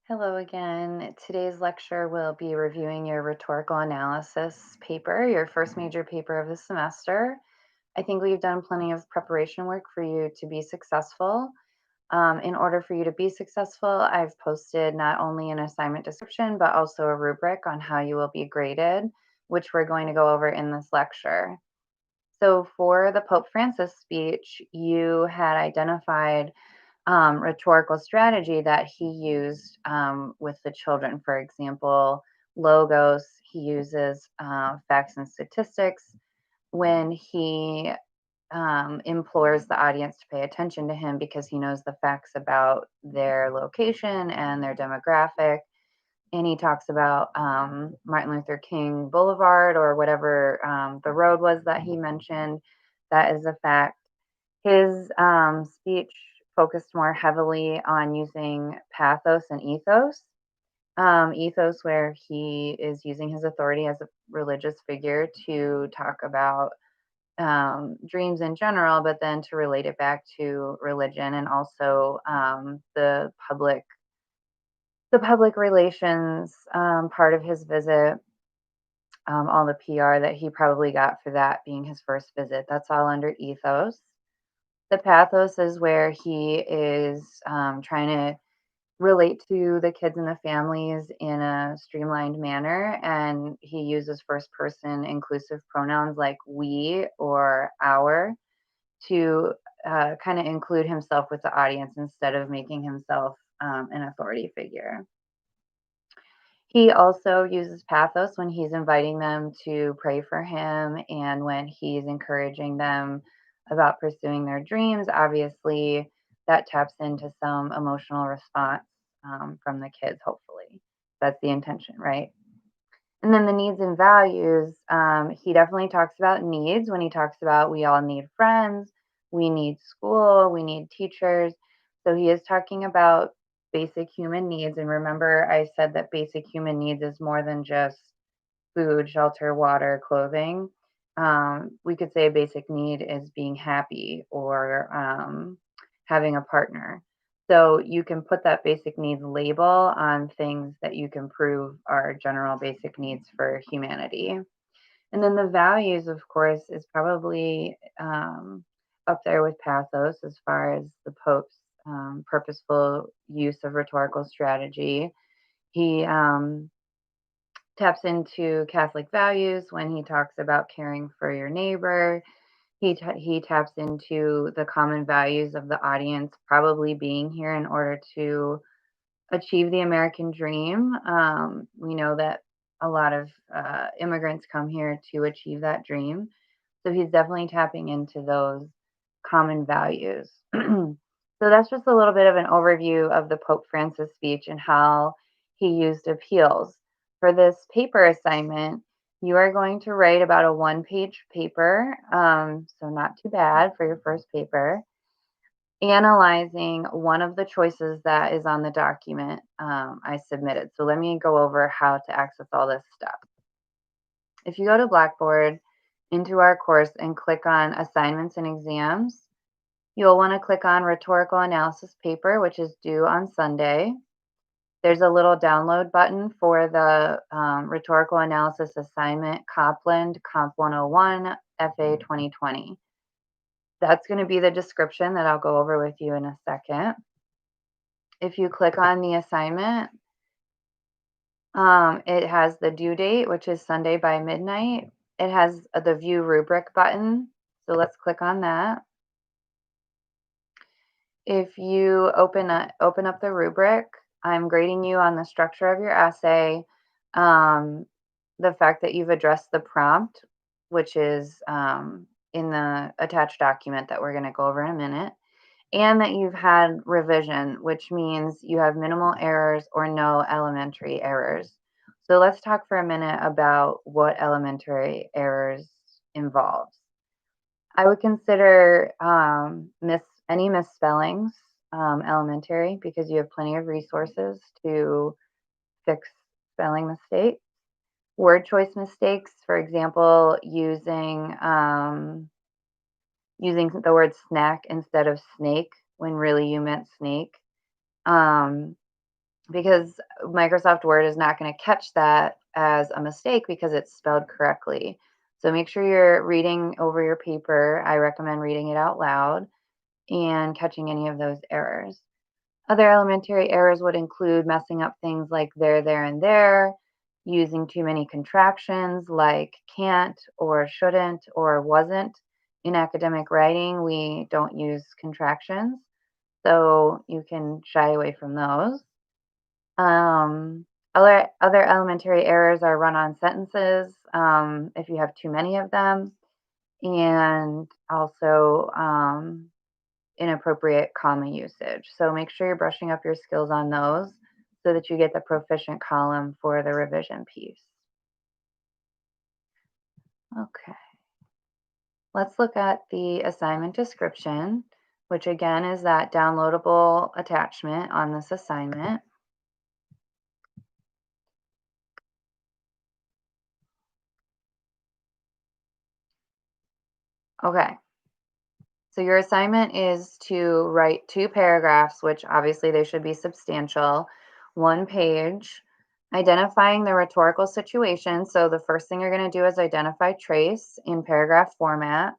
Hello again. Today's lecture will be reviewing your rhetorical analysis paper, your first major paper of the semester. I think we've done plenty of preparation work for you to be successful. In order for you to be successful, I've posted not only an assignment description, but also a rubric on how you will be graded, which we're going to go over in this lecture. So, for the Pope Francis speech, you had identified rhetorical strategy that he used with the children. For example, logos, he uses facts and statistics when he implores the audience to pay attention to him because he knows the facts about their location and their demographic. And he talks about Martin Luther King Boulevard or whatever the road was that he mentioned. That is a fact. His speech focused more heavily on using pathos and ethos. Ethos, where he is using his authority as a religious figure to talk about dreams in general, but then to relate it back to religion and also the public relations part of his visit, all the PR that he probably got for that being his first visit. That's all under ethos. The pathos is where he is trying to relate to the kids and the families in a streamlined manner, and he uses first person inclusive pronouns like we or our to kind of include himself with the audience instead of making himself an authority figure. He also uses pathos when he's inviting them to pray for him and when he's encouraging them about pursuing their dreams. Obviously, that taps into some emotional response from the kids, hopefully. That's the intention, right? And then the needs and values, he definitely talks about needs when he talks about we all need friends, we need school, we need teachers. So he is talking about basic human needs. And remember, I said that basic human needs is more than just food, shelter, water, clothing. We could say a basic need is being happy or having a partner. So you can put that basic needs label on things that you can prove are general basic needs for humanity. And then the values, of course, is probably up there with pathos as far as the Pope's purposeful use of rhetorical strategy. He taps into Catholic values when he talks about caring for your neighbor. He taps into the common values of the audience, probably being here in order to achieve the American dream. We know that a lot of immigrants come here to achieve that dream. So he's definitely tapping into those common values. So that's just a little bit of an overview of the Pope Francis speech and how he used appeals. For this paper assignment, you are going to write about a one-page paper, so not too bad for your first paper, analyzing one of the choices that is on the document I submitted. So let me go over how to access all this stuff. If you go to Blackboard into our course and click on assignments and exams, you'll want to click on rhetorical analysis paper, which is due on Sunday. There's a little download button for the rhetorical analysis assignment, Copland Comp 101 FA 2020. That's going to be the description that I'll go over with you in a second. If you click on the assignment, it has the due date, which is Sunday by midnight. It has the view rubric button. So let's click on that. If you open up the rubric, I'm grading you on the structure of your essay, the fact that you've addressed the prompt, which is in the attached document that we're going to go over in a minute, and that you've had revision, which means you have minimal errors or no elementary errors. So let's talk for a minute about what elementary errors involves. I would consider any misspellings elementary because you have plenty of resources to fix spelling mistakes. Word choice mistakes, for example, using the word snack instead of snake when really you meant snake. Um, because Microsoft Word is not going to catch that as a mistake because it's spelled correctly. So make sure you're reading over your paper. I recommend reading it out loud and catching any of those errors. Other elementary errors would include messing up things like there, and there, using too many contractions like can't or shouldn't or wasn't. In academic writing, we don't use contractions, so you can shy away from those. Um, other elementary errors are run-on sentences, if you have too many of them, and also inappropriate comma usage. So make sure you're brushing up your skills on those so that you get the proficient column for the revision piece. Okay, let's look at the assignment description, which again is that downloadable attachment on this assignment. Okay, so your assignment is to write 2 paragraphs, which obviously they should be substantial, 1 page, identifying the rhetorical situation. So the first thing you're going to do is identify trace in paragraph format,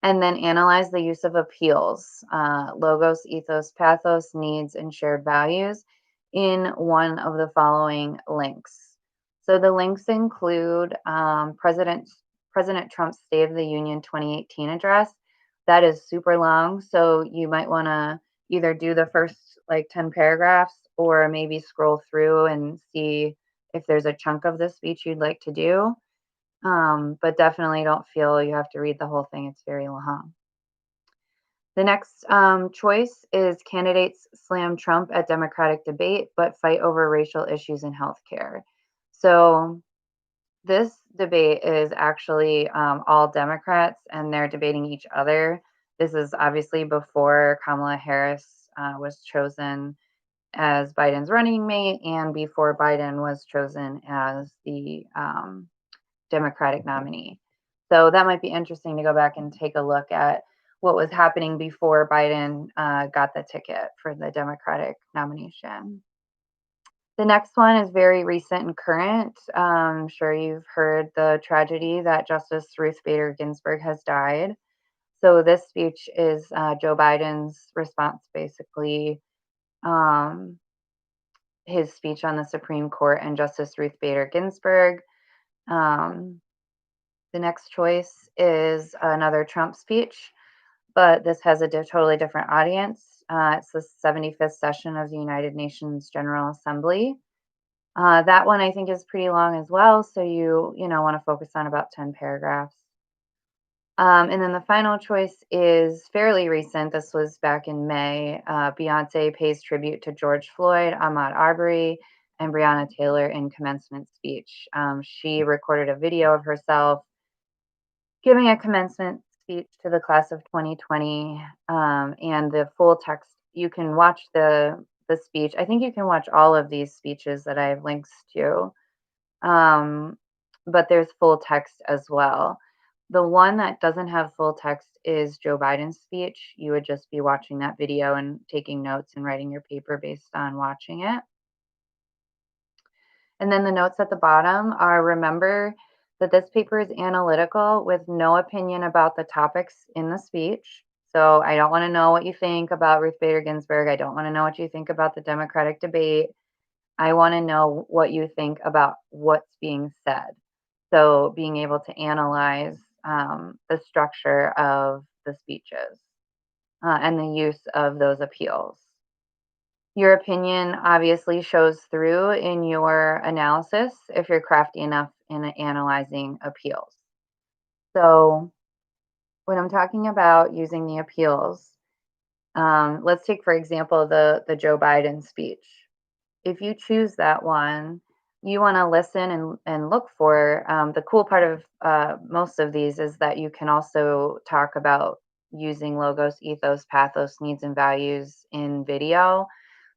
and then analyze the use of appeals, logos, ethos, pathos, needs, and shared values in one of the following links. So the links include President Trump's State of the Union 2018 address. That is super long, so you might want to either do the first like 10 paragraphs or maybe scroll through and see if there's a chunk of the speech you'd like to do. But definitely don't feel you have to read the whole thing. It's very long. The next choice is candidates slam Trump at Democratic debate, but fight over racial issues in healthcare. So this debate is actually all Democrats, and they're debating each other. This is obviously before Kamala Harris was chosen as Biden's running mate and before Biden was chosen as the Democratic nominee. So that might be interesting to go back and take a look at what was happening before Biden got the ticket for the Democratic nomination. The next one is very recent and current. I'm sure you've heard the tragedy that Justice Ruth Bader Ginsburg has died. So this speech is Joe Biden's response, basically, um, his speech on the Supreme Court and Justice Ruth Bader Ginsburg. Um, The next choice is another Trump speech, but this has a totally different audience. It's the 75th session of the United Nations General Assembly. That one I think is pretty long as well, so you want to focus on about 10 paragraphs. And then the final choice is fairly recent. This was back in May. Beyonce pays tribute to George Floyd, Ahmaud Arbery, and Breonna Taylor in commencement speech. She recorded a video of herself giving a commencement speech to the class of 2020, and the full text, you can watch the speech. I think you can watch all of these speeches that I have links to, um, but there's full text as well. The one that doesn't have full text is Joe Biden's speech. You would just be watching that video and taking notes and writing your paper based on watching it. And then the notes at the bottom are, remember that this paper is analytical with no opinion about the topics in the speech. So I don't want to know what you think about Ruth Bader Ginsburg. I don't want to know what you think about the Democratic debate. I want to know what you think about what's being said. So being able to analyze the structure of the speeches and the use of those appeals. Your opinion obviously shows through in your analysis if you're crafty enough in analyzing appeals. So, when I'm talking about using the appeals, let's take, for example, the Joe Biden speech. If you choose that one, you want to listen and look for the cool part of most of these is that you can also talk about using logos, ethos, pathos, needs, and values in video.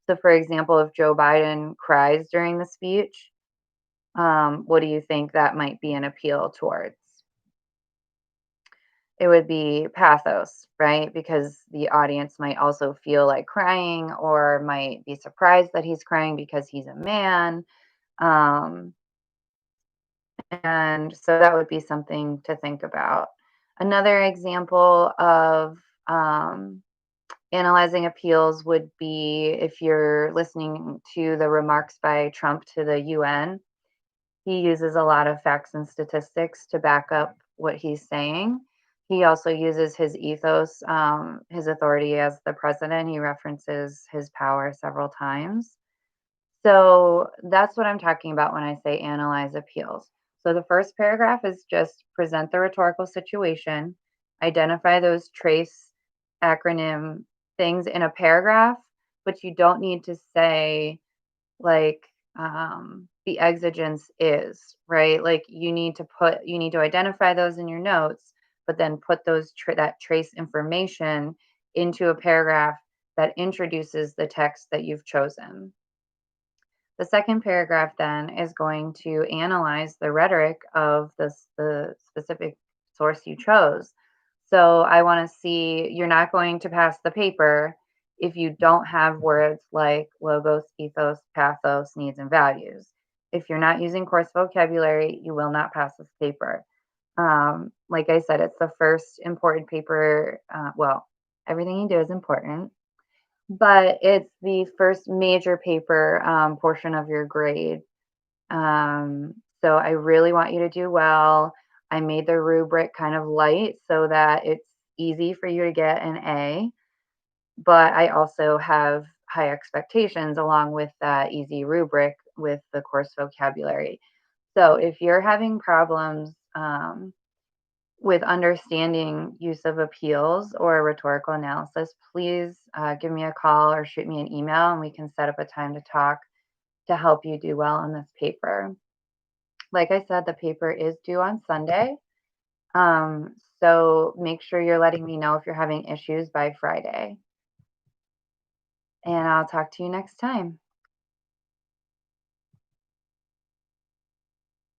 So, for example, if Joe Biden cries during the speech, what do you think that might be an appeal towards? it would be pathos, right? Because the audience might also feel like crying or might be surprised that he's crying because he's a man. Um, and so that would be something to think about. Another example of um, analyzing appeals would be if you're listening to the remarks by Trump to the UN. He uses a lot of facts and statistics to back up what he's saying. He also uses his ethos, his authority as the president. He references his power several times. So that's what I'm talking about when I say analyze appeals. So the first paragraph is just present the rhetorical situation, identify those trace acronym things in a paragraph, but you don't need to say like the exigence is, right? Like you need to identify those in your notes, but then put that trace information into a paragraph that introduces the text that you've chosen. The second paragraph then is going to analyze the rhetoric of the specific source you chose. So I want to see, you're not going to pass the paper if you don't have words like logos, ethos, pathos, needs, and values. If you're not using coarse vocabulary, you will not pass this paper. Like I said, it's the first important paper. Well, everything you do is important, but it's the first major paper portion of your grade. Um, so I really want you to do well. I made the rubric kind of light so that it's easy for you to get an A, but I also have high expectations along with that easy rubric with the course vocabulary. So if you're having problems with understanding use of appeals or rhetorical analysis, please give me a call or shoot me an email and we can set up a time to talk to help you do well on this paper. Like I said, the paper is due on Sunday. So make sure you're letting me know if you're having issues by Friday. And I'll talk to you next time.